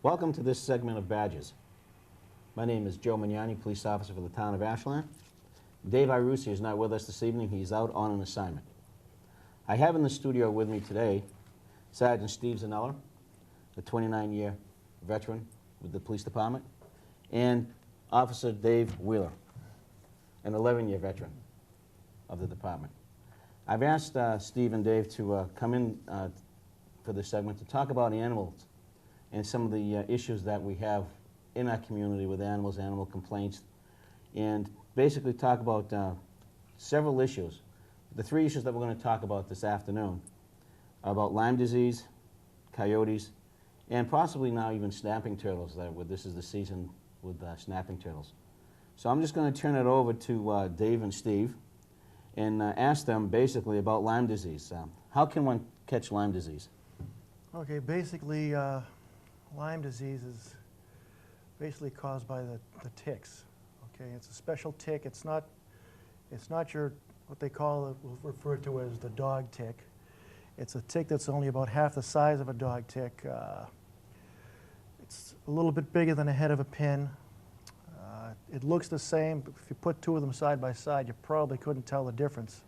Welcome to this segment of Badges. My name is Joe Mignani, police officer for the town of Ashland. Dave Irucci is not with us this evening. He's out on an assignment. I have in the studio with me today Sergeant Steve Zanella, a 29-year veteran with the police department, and Officer Dave Wheeler, an 11-year veteran of the department. I've asked Steve and Dave to come in for this segment to talk about animals and some of the issues that we have in our community with animals, animal complaints, and basically talk about several issues. The three issues that we're going to talk about this afternoon are about Lyme disease, coyotes, and possibly now even snapping turtles. This is the season with snapping turtles. So I'm just going to turn it over to Dave and Steve and ask them basically about Lyme disease. How can one catch Lyme disease? Okay, basically Lyme disease is basically caused by the ticks. Okay, it's a special tick. It's not your, what they call, we'll refer to as the dog tick. It's a tick that's only about half the size of a dog tick. It's a little bit bigger than the head of a pin. It looks the same, but if you put two of them side by side, you probably couldn't tell the difference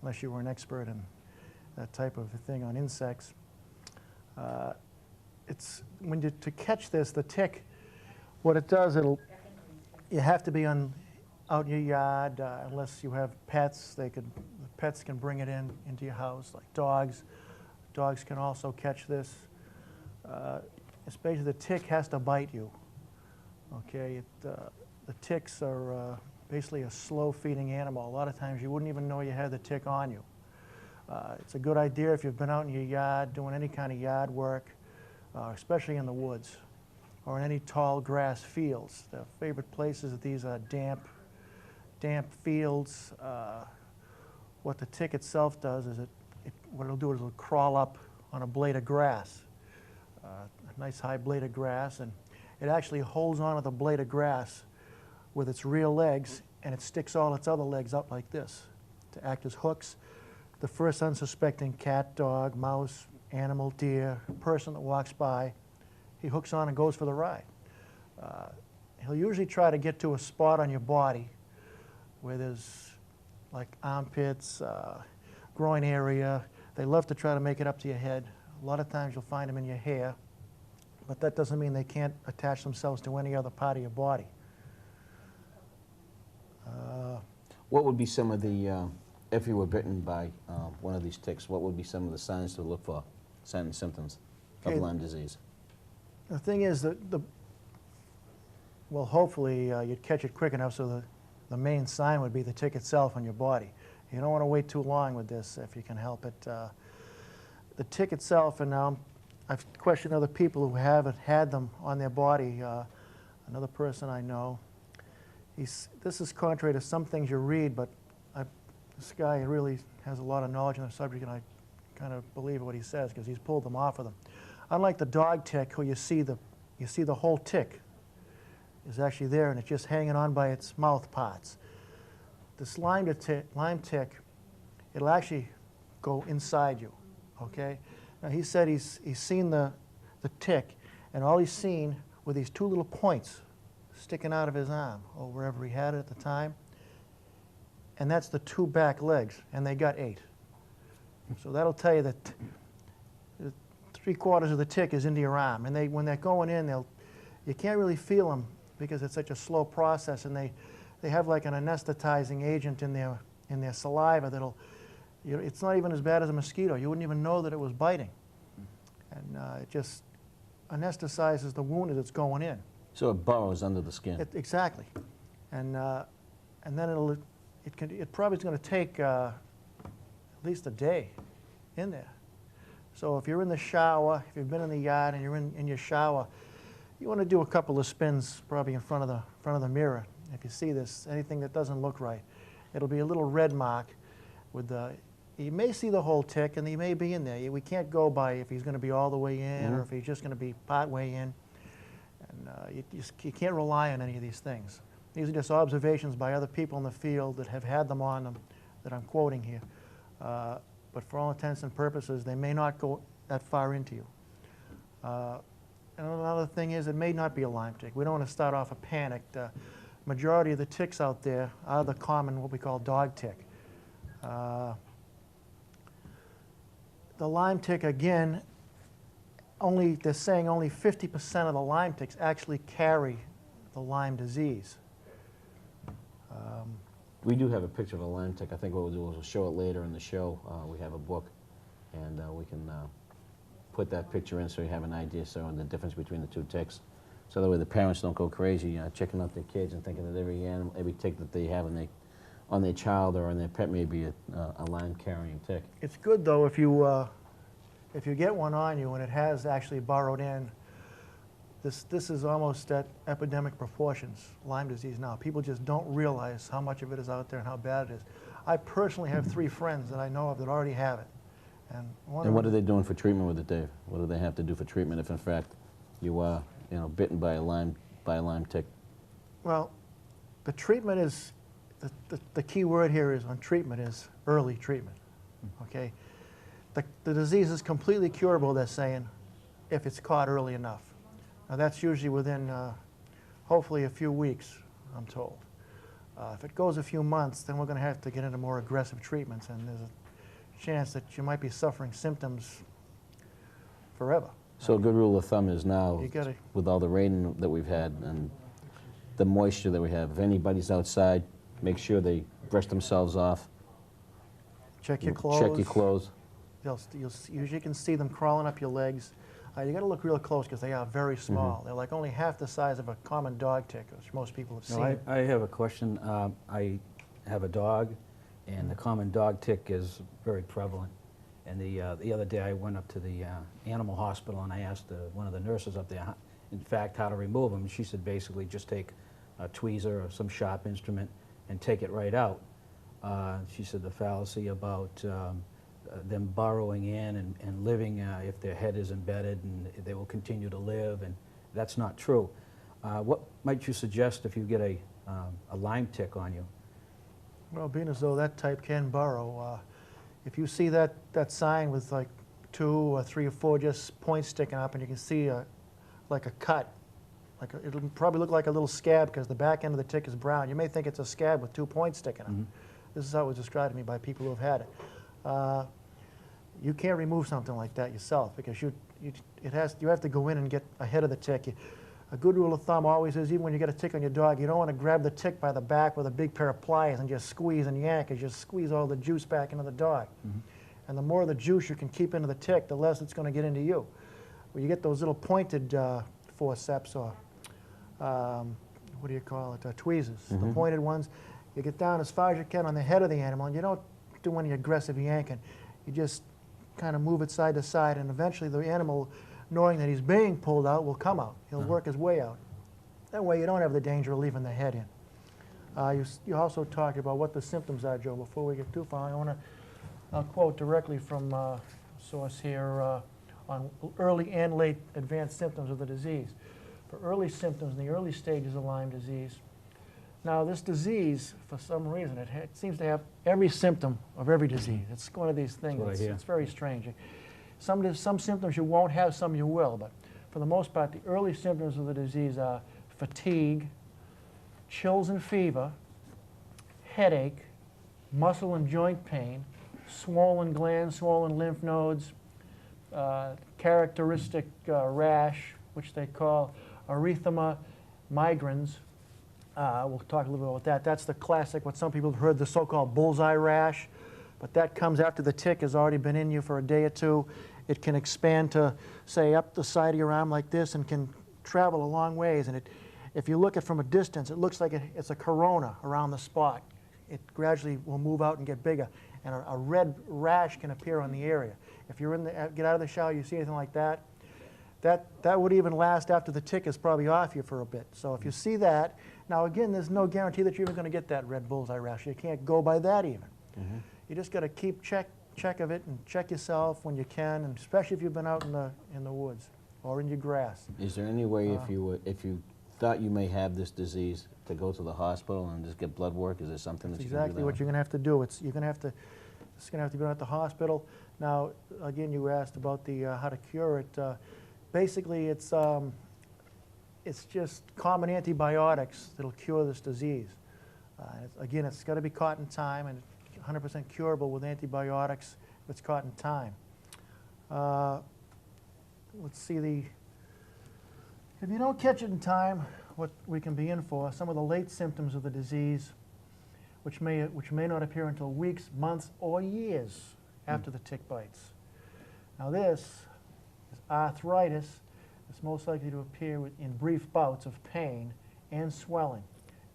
unless you were an expert in that type of thing on insects. To catch this, the tick, what it does, you have to be out in your yard unless you have pets. The pets can bring it into your house, like dogs. Dogs can also catch this. Especially the tick has to bite you. Okay, the ticks are basically a slow-feeding animal. A lot of times you wouldn't even know you had the tick on you. It's a good idea if you've been out in your yard doing any kind of yard work, especially in the woods or in any tall grass fields. The favorite places of these are damp fields. What the tick itself does is what it'll do is it'll crawl up on a blade of grass, a nice high blade of grass, and it actually holds onto the blade of grass with its rear legs, and it sticks all its other legs up like this to act as hooks. The first unsuspecting cat, dog, mouse, animal, deer, person that walks by, he hooks on and goes for the ride. He'll usually try to get to a spot on your body where there's like armpits, groin area. They love to try to make it up to your head. A lot of times you'll find them in your hair, but that doesn't mean they can't attach themselves to any other part of your body. What would be some of the, if you were bitten by one of these ticks, what would be some of the signs to look for, signs and symptoms of Lyme disease? The thing is that well, hopefully you'd catch it quick enough so the main sign would be the tick itself on your body. You don't want to wait too long with this if you can help it. The tick itself, and now I've questioned other people who haven't had them on their body. Another person I know, this is contrary to some things you read, but this guy really has a lot of knowledge on the subject, and I kind of believe what he says because he's pulled them off of them. Unlike the dog tick, who you see the whole tick is actually there, and it's just hanging on by its mouth parts. This Lyme tick, it'll actually go inside you. Okay. Now he said he's seen the tick, and all he's seen were these two little points sticking out of his arm or wherever he had it at the time, and that's the two back legs, and they got 8. So that'll tell you that 3/4 of the tick is into your arm, and when they're going in, you can't really feel them because it's such a slow process, and they have like an anesthetizing agent in their saliva that'll, it's not even as bad as a mosquito. You wouldn't even know that it was biting, and it just anesthetizes the wound as it's going in. So it burrows under the skin. Exactly, and then it probably is going to take at least a day in there. So if you're in the shower, if you've been in the yard and you're in your shower, you want to do a couple of spins probably in front of the mirror. If you see this, anything that doesn't look right, it'll be a little red mark with you may see the whole tick and he may be in there. We can't go by if he's going to be all the way in or if he's just going to be part way in. And you can't rely on any of these things. These are just observations by other people in the field that have had them on them that I'm quoting here. But for all intents and purposes, they may not go that far into you. And another thing is, it may not be a Lyme tick. We don't want to start off a panic. The majority of the ticks out there are the common, what we call dog tick. The Lyme tick, again, they're saying only 50% of the Lyme ticks actually carry the Lyme disease. We do have a picture of a Lyme tick. I think what we'll do is we'll show it later in the show. We have a book, and we can put that picture in so you have an idea on the difference between the two ticks. So that way the parents don't go crazy checking out their kids and thinking that every tick that they have on their child or on their pet may be a Lyme-carrying tick. It's good, though, if you get one on you and it has actually burrowed in. This is almost at epidemic proportions, Lyme disease now. People just don't realize how much of it is out there and how bad it is. I personally have 3 friends that I know of that already have it. And what are they doing for treatment with it, Dave? What do they have to do for treatment if, in fact, you are bitten by a Lyme tick? Well, the treatment is, the key word here is on treatment is early treatment, okay? The disease is completely curable, they're saying, if it's caught early enough. Now, that's usually within, hopefully, a few weeks, I'm told. If it goes a few months, then we're going to have to get into more aggressive treatments, and there's a chance that you might be suffering symptoms forever. So a good rule of thumb is now, with all the rain that we've had and the moisture that we have, if anybody's outside, make sure they brush themselves off. Check your clothes. Check your clothes. You usually can see them crawling up your legs. You got to look real close because they are very small. They're like only half the size of a common dog tick, which most people have seen. I have a question. I have a dog, and the common dog tick is very prevalent. And the other day I went up to the animal hospital and I asked one of the nurses up there, in fact, how to remove them. She said basically just take a tweezer or some sharp instrument and take it right out. She said the fallacy about them burrowing in and living if their head is embedded and they will continue to live, and that's not true. What might you suggest if you get a Lyme tick on you? Well, being as though that type can burrow, if you see that sign with like 2 or 3 or 4 just points sticking up and you can see like a cut, it'll probably look like a little scab because the back end of the tick is brown. You may think it's a scab with 2 points sticking up. This is how it was described to me by people who have had it. You can't remove something like that yourself because you have to go in and get ahead of the tick. A good rule of thumb always is, even when you get a tick on your dog, you don't want to grab the tick by the back with a big pair of pliers and just squeeze and yank, as you squeeze all the juice back into the dog. And the more of the juice you can keep into the tick, the less it's going to get into you. When you get those little pointed forceps or what do you call it, tweezers, the pointed ones, you get down as far as you can on the head of the animal, and you don't do any aggressive yanking. You just kind of move it side to side, and eventually the animal, knowing that he's being pulled out, will come out. He'll work his way out. That way you don't have the danger of leaving the head in. You also talked about what the symptoms are, Joe. Before we get too far, I'll quote directly from a source here on early and late advanced symptoms of the disease. For early symptoms in the early stages of Lyme disease, now this disease, for some reason, it seems to have every symptom of every disease. It's one of these things. It's very strange. Some symptoms you won't have, some you will, but for the most part, the early symptoms of the disease are fatigue, chills and fever, headache, muscle and joint pain, swollen glands, swollen lymph nodes, characteristic rash, which they call erythema migrans. We'll talk a little bit about that. That's the classic, what some people have heard, the so-called bullseye rash. But that comes after the tick has already been in you for a day or two. It can expand to, say, up the side of your arm like this and can travel a long ways. And if you look at it from a distance, it looks like it's a corona around the spot. It gradually will move out and get bigger. And a red rash can appear on the area. If you're get out of the shower, you see anything like that, that would even last after the tick is probably off you for a bit. So if you see that, now again, there's no guarantee that you're even going to get that red bullseye rash. You can't go by that even. You just got to keep check of it and check yourself when you can, and especially if you've been out in the woods or in your grass. Is there any way, if you thought you may have this disease, to go to the hospital and just get blood work? Is there something that you can do? That's exactly what you're going to have to do. It's going to have to be at the hospital. Now, again, you asked about how to cure it. Basically, it's just common antibiotics that'll cure this disease. Again, it's got to be caught in time, and 100% curable with antibiotics if it's caught in time. Let's see, if you don't catch it in time, what we can be in for, some of the late symptoms of the disease, which may not appear until weeks, months, or years after the tick bites. Now this is arthritis. It's most likely to appear in brief bouts of pain and swelling,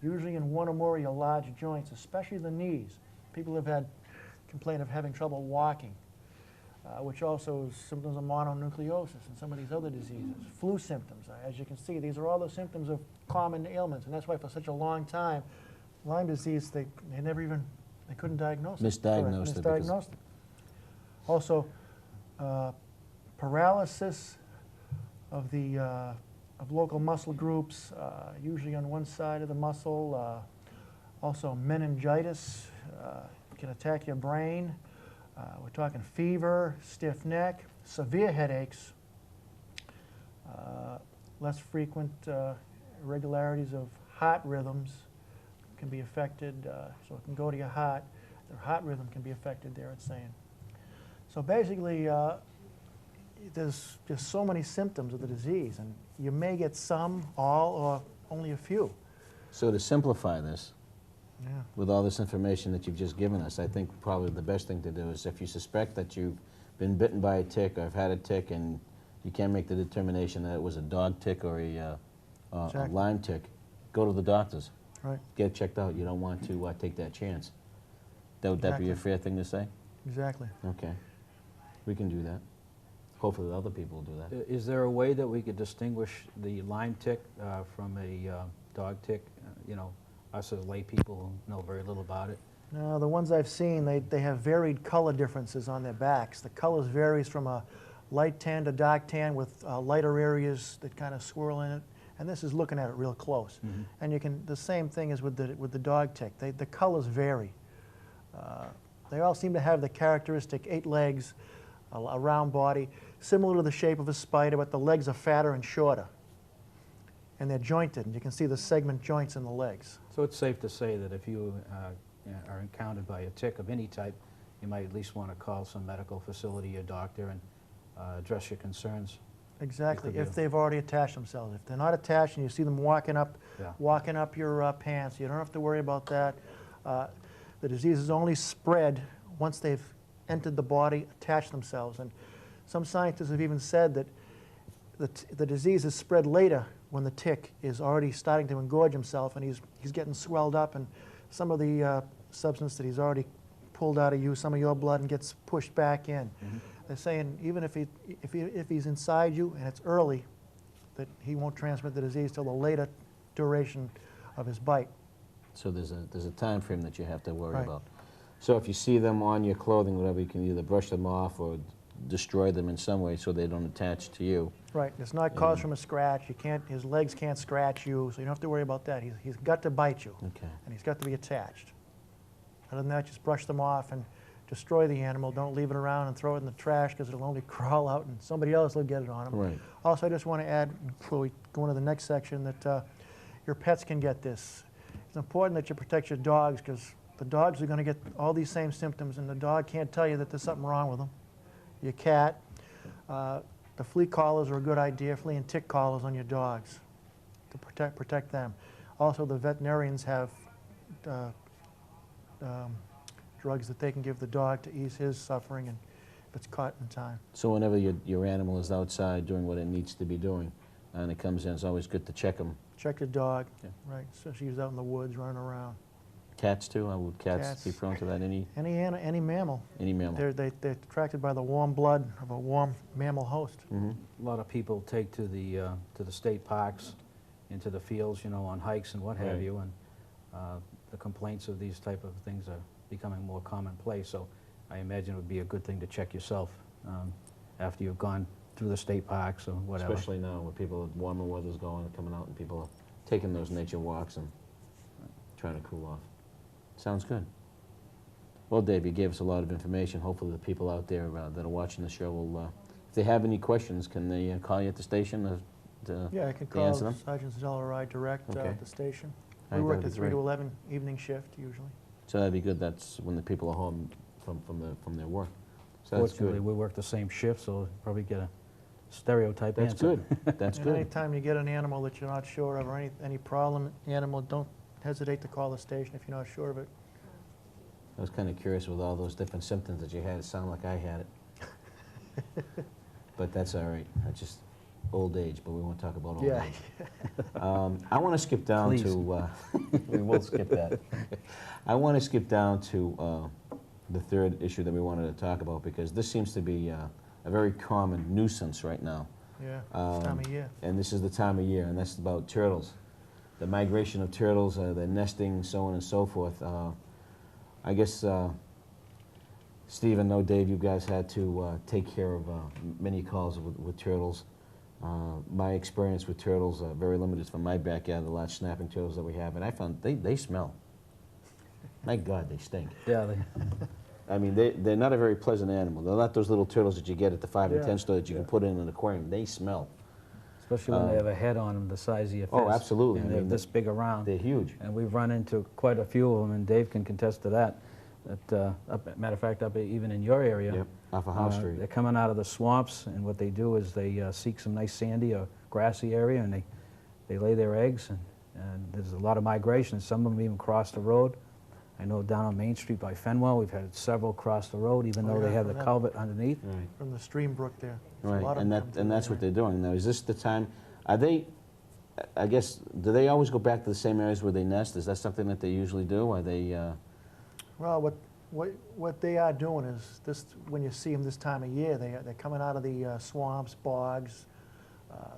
usually in one or more of your large joints, especially the knees. People have had complaint of having trouble walking, which also is symptoms of mononucleosis and some of these other diseases. Flu symptoms, as you can see, these are all the symptoms of common ailments, and that's why for such a long time, Lyme disease, they couldn't diagnose it. Misdiagnosed it. Misdiagnosed it. Also, paralysis of the local muscle groups, usually on one side of the muscle. Also, meningitis can attack your brain. We're talking fever, stiff neck, severe headaches, less frequent irregularities of heart rhythms can be affected, so it can go to your heart. Their heart rhythm can be affected there, it's saying. So basically, there's just so many symptoms of the disease, and you may get some, all, or only a few. So to simplify this, Yeah. with all this information that you've just given us, I think probably the best thing to do is if you suspect that you've been bitten by a tick or have had a tick and you can't make the determination that it was a dog tick or a Exactly. Lyme tick, go to the doctors. Right. Get checked out. You don't want to take that chance. Would that be a Exactly. fair thing to say? Exactly. Okay. We can do that. Hopefully other people will do that. Is there a way that we could distinguish the Lyme tick from a dog tick? You know, us as lay people who know very little about it. Now, the ones I've seen, they have varied color differences on their backs. The colors varies from a light tan to dark tan with lighter areas that kind of swirl in it. And this is looking at it real close. Mm-hmm. And you can, the same thing as with the dog tick. The colors vary. They all seem to have the characteristic 8 legs, a round body, similar to the shape of a spider, but the legs are fatter and shorter. And they're jointed, and you can see the segment joints in the legs. So it's safe to say that if you are encountered by a tick of any type, you might at least want to call some medical facility or doctor and address your concerns. Exactly, Good if deal. they've already attached themselves. If they're not attached and you see them walking up your pants, you don't have to worry about that. The disease is only spread once they've entered the body, attached themselves. And some scientists have even said that the disease is spread later when the tick is already starting to engorge himself and he's getting swelled up, and some of the substance that he's already pulled out of you, some of your blood, and gets pushed back in. Mm-hmm. They're saying even if he's inside you and it's early, that he won't transmit the disease till the later duration of his bite. So there's a time frame that you have to worry Right. about. So if you see them on your clothing, whatever, you can either brush them off or destroy them in some way so they don't attach to you. Right, it's not caused from a scratch. His legs can't scratch you, so you don't have to worry about that. He's got to bite you, Okay. and he's got to be attached. Other than that, just brush them off and destroy the animal. Don't leave it around and throw it in the trash, because it'll only crawl out and somebody else will get it on him. Right. Also, I just want to add, before we go into the next section, that your pets can get this. It's important that you protect your dogs, because the dogs are going to get all these same symptoms, and the dog can't tell you that there's something wrong with them. Your cat, the flea collars are a good idea, flea and tick collars on your dogs to protect them. Also, the veterinarians have drugs that they can give the dog to ease his suffering, and if it's caught in time. So whenever your animal is outside doing what it needs to be doing, and it comes in, it's always good to check them. Check the dog, Yeah. right? So she's out in the woods running around. Cats too? Would cats Cats. be prone to that? Any Any mammal. mammal? They're attracted by the warm blood of a warm mammal host. Mm-hmm. A lot of people take to the state parks, into the fields, you know, on hikes and what have Right. you, and the complaints of these type of things are becoming more commonplace. So I imagine it would be a good thing to check yourself after you've gone through the state parks or whatever. Especially now when warmer weather's coming out, and people are taking those nature walks and trying to cool off. Sounds good. Well, Dave, you gave us a lot of information. Hopefully the people out there that are watching the show will If they have any questions, can they call you at the station to Yeah, I can to call answer them? Sergeant Zellerai direct Okay. at the station. All We right, work that'd the be 3 to great. 11 evening shift usually. So that'd be good. That's when the people are home from their work. So that's Fortunately, good. we work the same shift, so we'll probably get a stereotype That's answer. good. That's And good. anytime you get an animal that you're not sure of or any problem animal, don't hesitate to call the station if you're not sure of it. I was kind of curious with all those different symptoms that you had. It sounded like I had it. But that's all right. That's just old age, but we won't talk about old Yeah. age. I want to skip down Please. to, we will skip that. I want to skip down to the third issue that we wanted to talk about, because this seems to be a very common nuisance right now. Yeah, this time of year. And this is the time of year, and that's about turtles. The migration of turtles, their nesting, so on and so forth. I guess, Steve, and no, Dave, you guys had to take care of many calls with turtles. My experience with turtles very limited from my backyard, the large snapping turtles that we have, and I found they smell. My God, they stink. Yeah, I mean, they're not a very pleasant animal. They're not those little turtles that you get at the 5 and Yeah, 10 store that you can yeah. put in an aquarium. They smell. especially when they have a head on them the size of your fist. Oh, absolutely. And I they're mean, this big around. They're huge. And we've run into quite a few of them, and Dave can contest to that. Matter of fact, even in your area, Yep, off of House Street. they're coming out of the swamps, and what they do is they seek some nice sandy or grassy area, and they lay their eggs, and there's a lot of migration. Some of them even cross the road. I know down on Main Street by Fenwell, we've had several cross the road, even Oh, though yeah, they have from the that- culvert underneath. Right. From the stream brook there. There's a lot Right, of and them come through that's there. what they're doing. Now, is this the time, are they, I guess, do they always go back to the same areas where they nest? Is that something that they usually do? Are they, Well, what they are doing is this. When you see them this time of year, they're coming out of the swamps, bogs,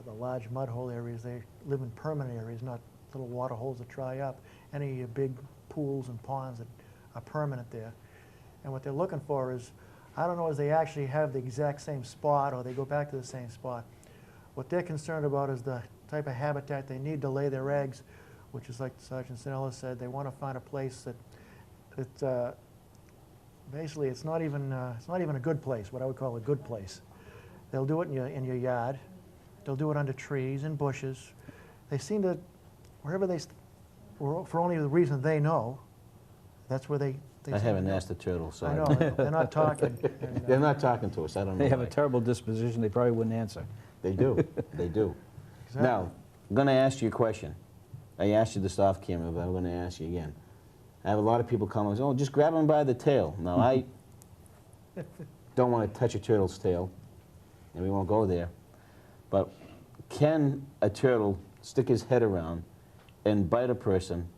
the large mud hole areas. They live in permanent areas, not little water holes that dry up. Any big pools and ponds that are permanent there. And what they're looking for is, I don't know, is they actually have the exact same spot or they go back to the same spot. What they're concerned about is the type of habitat they need to lay their eggs, which is like Sergeant Sinella said. They want to find a place that basically it's not even a good place. What I would call a good place. They'll do it in your yard. They'll do it under trees and bushes. They seem to wherever for only the reason they know. That's where they I seem haven't to go. asked the turtle, so I know they're not talking. And, They're not talking to us. I don't know They have a why. terrible disposition. They probably wouldn't answer. They do. They do. Exactly. Now, I'm going to ask you a question. I asked you this off camera, but I'm going to ask you again. I have a lot of people come and say, oh, just grab him by the tail. Now, I don't want to touch a turtle's tail, and we won't go there. But can a turtle stick his head around and bite a person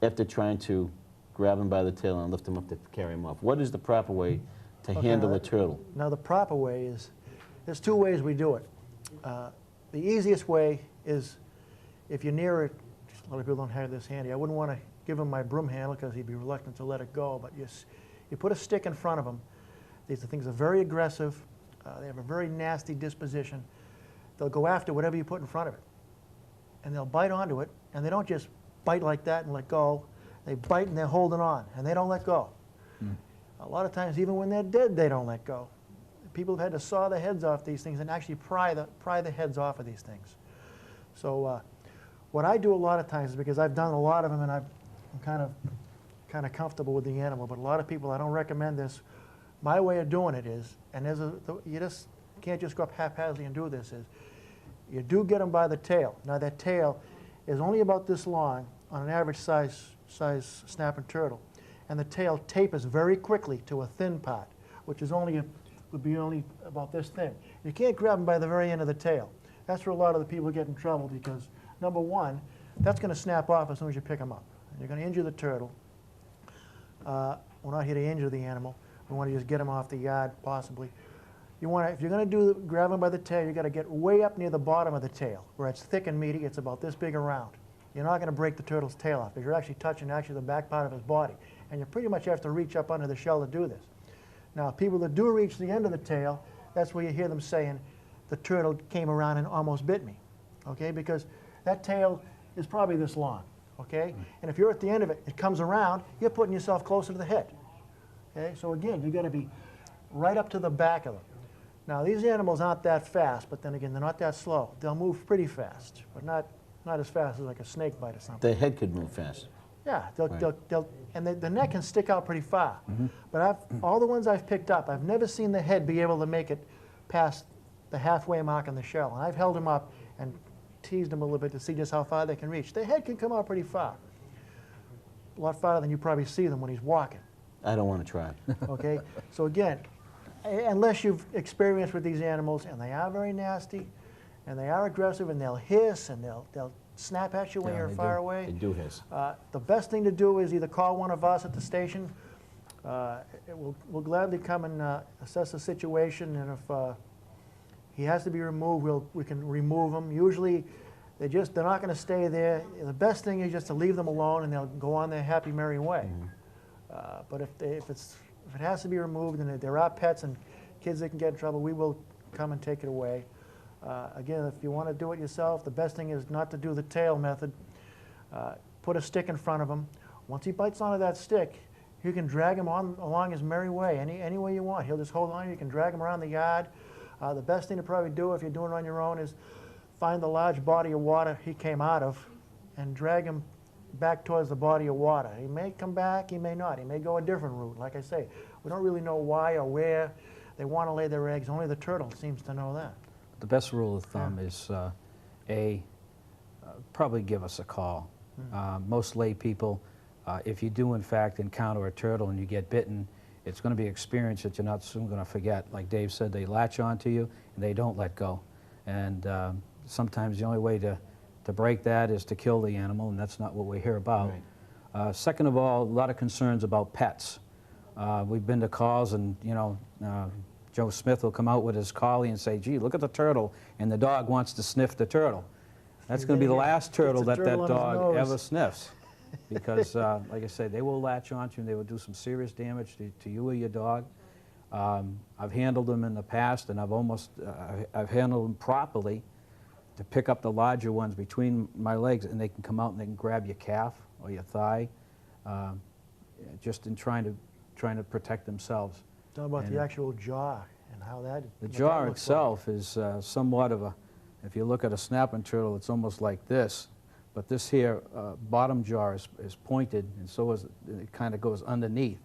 after trying to grab him by the tail and lift him up to carry him off? What is the proper way to Okay, handle now a turtle? Now the proper way is, there's two ways we do it. The easiest way is if you're near it, a lot of people don't have this handy. I wouldn't want to give him my broom handle because he'd be reluctant to let it go, but you put a stick in front of him. These things are very aggressive. They have a very nasty disposition. They'll go after whatever you put in front of it. And they'll bite onto it, and they don't just bite like that and let go. They bite and they're holding on, and they don't let go. A lot of times, even when they're dead, they don't let go. People have had to saw the heads off these things and actually pry the heads off of these things. So what I do a lot of times is, because I've done a lot of them and I'm kind of comfortable with the animal, but a lot of people, I don't recommend this. My way of doing it is, and you just can't just go up haphazardly and do this, is you do get them by the tail. Now that tail is only about this long on an average size snapping turtle, and the tail tapers very quickly to a thin part, which is would be only about this thin. You can't grab them by the very end of the tail. That's where a lot of the people get in trouble, because number one, that's going to snap off as soon as you pick them up. You're going to injure the turtle. We're not here to injure the animal. We want to just get them off the yard, possibly. If you're going to grab them by the tail, you've got to get way up near the bottom of the tail, where it's thick and meaty. It's about this big around. You're not going to break the turtle's tail off, because you're actually touching the back part of his body. And you pretty much have to reach up under the shell to do this. Now, people that do reach the end of the tail, that's where you hear them saying, the turtle came around and almost bit me, okay? Because that tail is probably this long, okay? And if you're at the end of it, it comes around, you're putting yourself closer to the head, okay? So again, you've got to be right up to the back of them. Now, these animals aren't that fast, but then again, they're not that slow. They'll move pretty fast, but not as fast as like a snake bite or something. The head could move fast. Yeah, Right. and the neck can stick out pretty far. But all the ones I've picked up, I've never seen the head be able to make it past the halfway mark on the shell. And I've held them up and teased them a little bit to see just how far they can reach. The head can come out pretty far. A lot farther than you probably see them when he's walking. I don't want to try. Okay? So again, unless you've experienced with these animals, and they are very nasty, and they are aggressive, and they'll hiss, and they'll snap at you when Yeah, you're they far do. away. They do hiss. The best thing to do is either call one of us at the station. We'll gladly come and assess the situation, and if he has to be removed, we can remove him. Usually, they're not going to stay there. The best thing is just to leave them alone, and they'll go on their happy, merry way. But if it has to be removed, and there are pets and kids that can get in trouble, we will come and take it away. Again, if you want to do it yourself, the best thing is not to do the tail method. Put a stick in front of him. Once he bites onto that stick, you can drag him along his merry way, any way you want. He'll just hold on. You can drag him around the yard. The best thing to probably do if you're doing it on your own is find the large body of water he came out of and drag him back towards the body of water. He may come back, he may not. He may go a different route. Like I say, we don't really know why or where they want to lay their eggs. Only the turtle seems to know that. The best rule of thumb is, probably give us a call. Most lay people, if you do in fact encounter a turtle and you get bitten, it's going to be an experience that you're not soon going to forget. Like Dave said, they latch onto you and they don't let go. And sometimes the only way to break that is to kill the animal, and that's not what we're here about. Right. Second of all, a lot of concerns about pets. We've been to calls, and Joe Smith will come out with his collie and say, gee, look at the turtle, and the dog wants to sniff the turtle. That's going to be the last turtle that turtle on his dog nose. ever sniffs. Because, like I say, they will latch onto you and they will do some serious damage to you or your dog. I've handled them in the past, and I've handled them properly to pick up the larger ones between my legs, and they can come out and they can grab your calf or your thigh, just in trying to protect themselves. Tell about And the actual jaw and how that. The what jaw that looks itself is somewhat of a, if you look at a snapping turtle, it's almost like this. But this here bottom jaw is pointed, and so is it kind of goes underneath.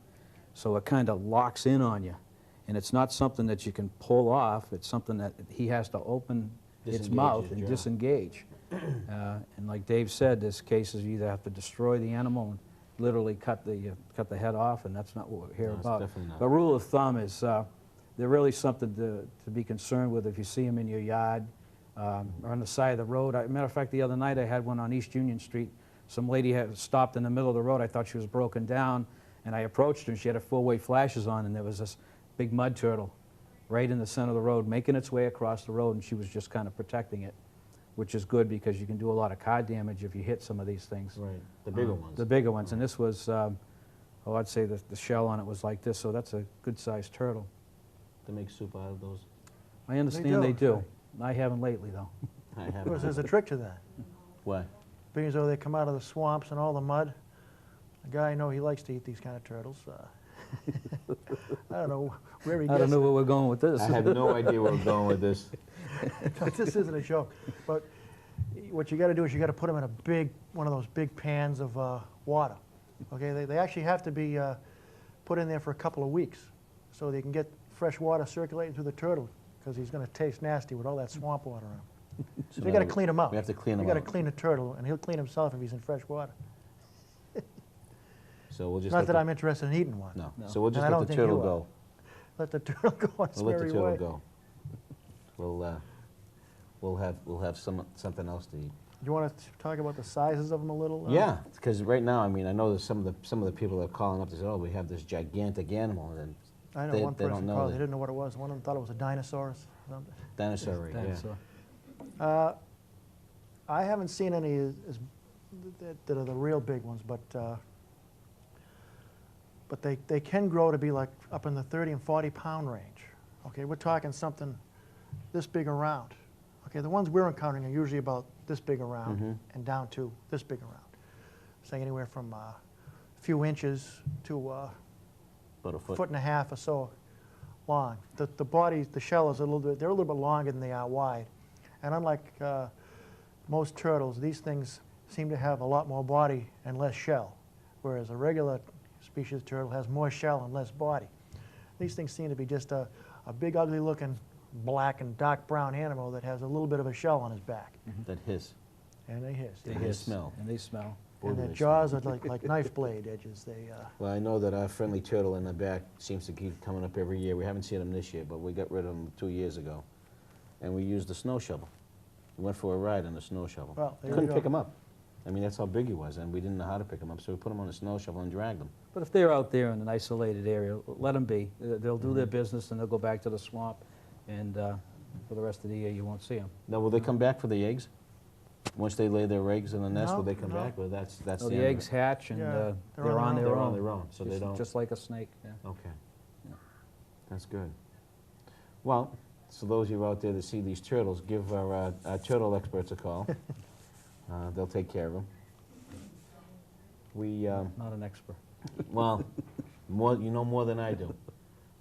So it kind of locks in on you. And it's not something that you can pull off. It's something that he has to open its Disengage mouth his and jaw. disengage. And like Dave said, there's cases you either have to destroy the animal and literally cut the head off, and that's not what we're here No, it's about. definitely not. The rule of thumb is they're really something to be concerned with if you see them in your yard or on the side of the road. Matter of fact, the other night I had one on East Union Street. Some lady had stopped in the middle of the road. I thought she was broken down, and I approached her, and she had her four-way flashes on, and there was this big mud turtle right in the center of the road, making its way across the road, and she was just kind of protecting it, which is good because you can do a lot of car damage if you hit some of these things. Right, the bigger ones. The bigger ones, and this was, I'd say the shell on it was like this, so that's a good-sized turtle. They make soup out of those. I understand they do. right. I haven't lately, though. I Of have. course, there's a trick to that. Why? Being as though they come out of the swamps and all the mud. A guy I know, he likes to eat these kind of turtles. I don't know where he I gets don't know where we're going with this. I have no idea where we're going with this. it. This isn't a joke. But what you got to do is you got to put them in one of those big pans of water. Okay, they actually have to be put in there for a couple of weeks so they can get fresh water circulating through the turtle, because he's going to taste nasty with all that swamp water on him. So you got to clean him up. We have to clean him You got up. to clean the turtle, and he'll clean himself if he's in fresh water. So we'll just Not let that the, I'm interested in eating one. no. No. So we'll just And I let don't the think you turtle are. go. Let the turtle go on its We'll let the merry turtle way. go. We'll have something else to eat. You want to talk about the sizes of them a little? Yeah, because right now, I mean, I know there's some of the people that are calling up. They say, "Oh, we have this gigantic animal," and I know they one don't person know called. that- They didn't know what it was. One of them thought it was a dinosaur or something. dinosaur, right? Yeah. Dinosaur. I haven't seen any that are the real big ones, but they can grow to be like up in the 30 and 40 pound range. Okay, we're talking something this big around. Okay, the ones we're encountering are usually about this big around and down to this big around. Say anywhere from a few inches to About a foot. foot and a half or so long. The body, the shell is a little bit, they're a little bit longer than they are wide. And unlike most turtles, these things seem to have a lot more body and less shell, whereas a regular species turtle has more shell and less body. These things seem to be just a big, ugly-looking black and dark brown animal that has a little bit of a shell on his back. That hiss. And they hiss. They They hiss, smell. and they smell. Boy, And do their they jaws are like knife blade edges. They, Well, I know that our friendly turtle in the back seems to keep coming up every year. We haven't seen him this year, but we got rid of him 2 years ago. And we used the snow shovel. We went for a ride on the snow shovel. Well, there you Couldn't go. pick him up. I mean, that's how big he was, and we didn't know how to pick him up, so we put him on the snow shovel and dragged him. But if they're out there in an isolated area, let them be. They'll do their business, and they'll go back to the swamp, and for the rest of the year, you won't see them. Now, will they come back for the eggs? Once they lay their eggs in the nest, No, will they come no. back? Well, that's So the the end of eggs it. hatch, and Yeah, they're they're on their They're own. on their own, so they don't... Just like a snake. Yeah. Okay. Yeah. That's good. Well, so those of you out there that see these turtles, give our turtle experts a call. They'll take care of them. We, Not an expert. well, you know more than I do.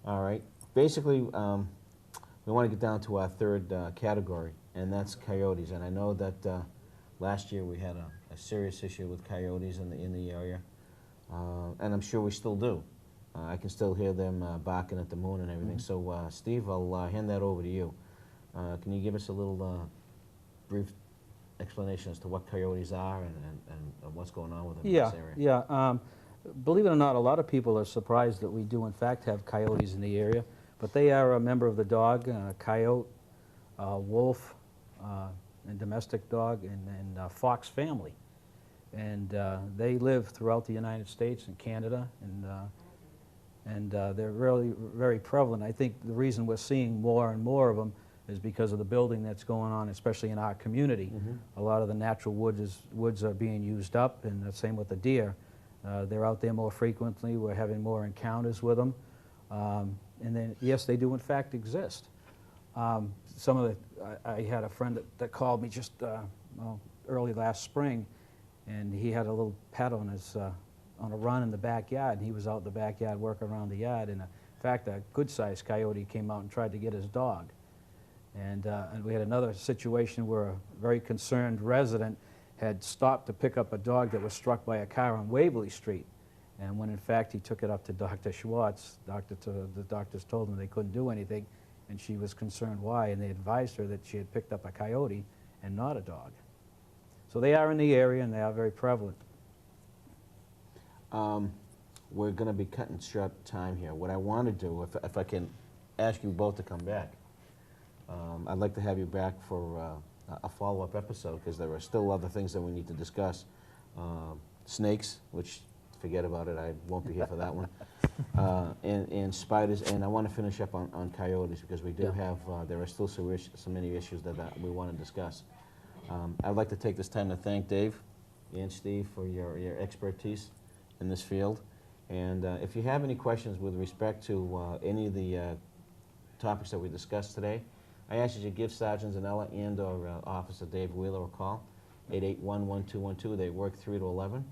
All right. Basically, we want to get down to our third category, and that's coyotes. And I know that last year we had a serious issue with coyotes in the area, and I'm sure we still do. I can still hear them barking at the moon and everything. So, Steve, I'll hand that over to you. Can you give us a little brief explanation as to what coyotes are and what's going on with them in this area? Yeah. Believe it or not, a lot of people are surprised that we do in fact have coyotes in the area, but they are a member of the dog, coyote, wolf, and domestic dog, and fox family. And they live throughout the United States and Canada, and they're really very prevalent. I think the reason we're seeing more and more of them is because of the building that's going on, especially in our community. A lot of the natural woods are being used up, and the same with the deer. They're out there more frequently. We're having more encounters with them. And then, yes, they do in fact exist. Some of the, I had a friend that called me just early last spring, and he had a little pet on his on a run in the backyard, and he was out in the backyard working around the yard, and in fact a good-sized coyote came out and tried to get his dog. And we had another situation where a very concerned resident had stopped to pick up a dog that was struck by a car on Waverly Street. And when in fact he took it up to Dr. Schwartz, the doctors told him they couldn't do anything, and she was concerned why, and they advised her that she had picked up a coyote and not a dog. So they are in the area, and they are very prevalent. We're going to be cutting short time here. What I want to do, if I can ask you both to come back, I'd like to have you back for a follow-up episode, because there are still other things that we need to discuss. Snakes, which, forget about it, I won't be here for that one. And spiders, and I want to finish up on coyotes, because we do have, there are still so many issues that we want to discuss. I'd like to take this time to thank Dave and Steve for your expertise in this field. And if you have any questions with respect to any of the topics that we discussed today, I ask you to give Sergeant Zanella and or Officer Dave Wheeler a call, 881-1212. They work 3 to 11.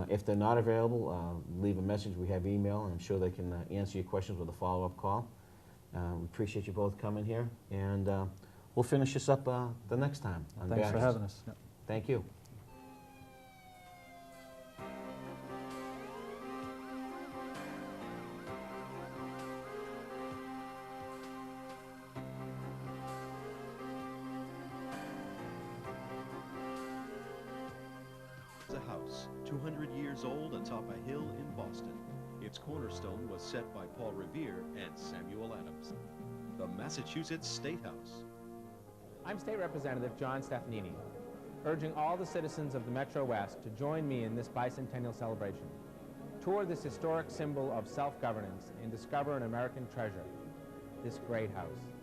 If they're not available, leave a message. We have email, and I'm sure they can answer your questions with a follow-up call. We appreciate you both coming here, and we'll finish this up the next time. On Thanks for Badgers. having us. Yep. Thank you. A house 200 years old atop a hill in Boston. Its cornerstone was set by Paul Revere and Samuel Adams. The Massachusetts State House. I'm State Representative John Stefanini, urging all the citizens of the Metro West to join me in this bicentennial celebration. Tour this historic symbol of self-governance and discover an American treasure, this great house.